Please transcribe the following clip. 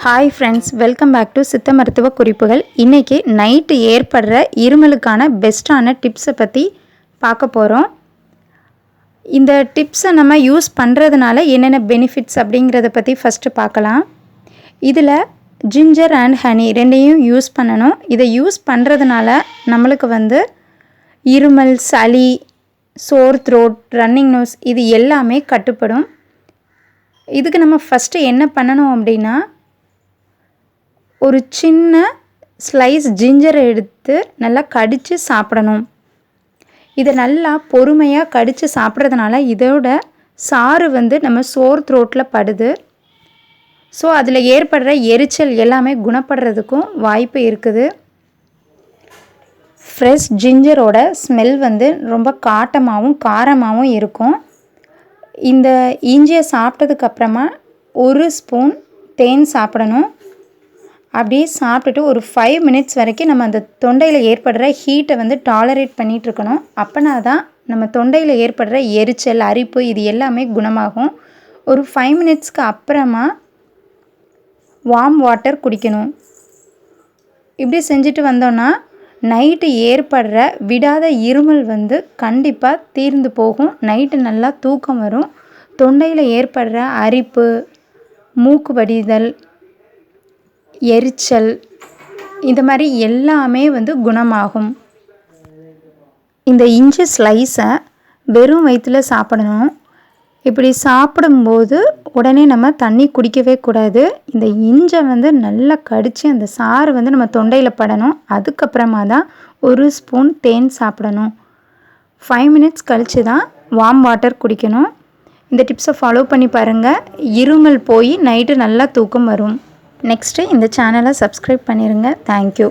Hi friends, welcome back to சித்த மருத்துவ குறிப்புகள். இன்றைக்கி நைட்டு ஏற்படுற இருமலுக்கான பெஸ்ட்டான டிப்ஸை பற்றி பார்க்க போகிறோம். இந்த டிப்ஸை நம்ம யூஸ் பண்ணுறதுனால என்னென்ன பெனிஃபிட்ஸ் அப்படிங்கிறத பற்றி ஃபஸ்ட்டு பார்க்கலாம். இதில் ஜிஞ்சர் அண்ட் ஹனி ரெண்டையும் யூஸ் பண்ணணும். இதை யூஸ் பண்ணுறதுனால நம்மளுக்கு இருமல், சளி, சோர் த்ரோட், ரன்னிங் நோஸ் இது எல்லாமே கட்டுப்படும். இதுக்கு நம்ம ஃபஸ்ட்டு என்ன பண்ணணும் அப்படின்னா, ஒரு சின்ன ஸ்லைஸ் ஜிஞ்சரை எடுத்து நல்லா கடித்து சாப்பிடணும். இதை நல்லா பொறுமையாக கடித்து சாப்பிட்றதுனால இதோட சாறு நம்ம சோர் த்ரோட்டில் படுது. ஸோ அதில் ஏற்படுற எரிச்சல் எல்லாமே குணப்படுறதுக்கும் வாய்ப்பு இருக்குது. ஃப்ரெஷ் ஜிஞ்சரோட ஸ்மெல் ரொம்ப காட்டமாகவும் காரமாகவும் இருக்கும். இந்த இஞ்சியை சாப்பிட்டதுக்கப்புறமா 1 ஸ்பூன் தேன் சாப்பிடணும். அப்படியே சாப்பிட்டுட்டு ஒரு 5 மினிட்ஸ் வரைக்கும் நம்ம அந்த தொண்டையில் ஏற்படுற ஹீட்டை டாலரேட் பண்ணிகிட்ருக்கணும். அப்போனா தான் நம்ம தொண்டையில் ஏற்படுற எரிச்சல், அரிப்பு இது எல்லாமே குணமாகும். ஒரு 5 மினிட்ஸ்க்கு அப்புறமா வார்ம் வாட்டர் குடிக்கணும். இப்படி செஞ்சுட்டு வந்தோன்னா நைட்டு ஏற்படுற விடாத இருமல் கண்டிப்பாக தீர்ந்து போகும். நைட்டு நல்லா தூக்கம் வரும். தொண்டையில் ஏற்படுற அரிப்பு, மூக்கு வடிதல், எரிச்சல் இந்த மாதிரி எல்லாமே குணமாகும். இந்த இஞ்சி ஸ்லைஸை வெறும் வயிற்றில் சாப்பிடணும். இப்படி சாப்பிடும்போது உடனே நம்ம தண்ணி குடிக்கவே கூடாது. இந்த இஞ்சை நல்லா கடித்து அந்த சாறு நம்ம தொண்டையில் படணும். அதுக்கப்புறமா தான் 1 ஸ்பூன் தேன் சாப்பிடணும். 5 மினிட்ஸ் கழித்து தான் வார்ம் வாட்டர் குடிக்கணும். இந்த டிப்ஸை ஃபாலோ பண்ணி பாருங்கள். இருமல் போய் நைட்டு நல்லா தூக்கம் வரும். நெக்ஸ்ட்டு இந்த சேனலை சப்ஸ்கிரைப் பண்ணிடுங்க. தேங்க்யூ.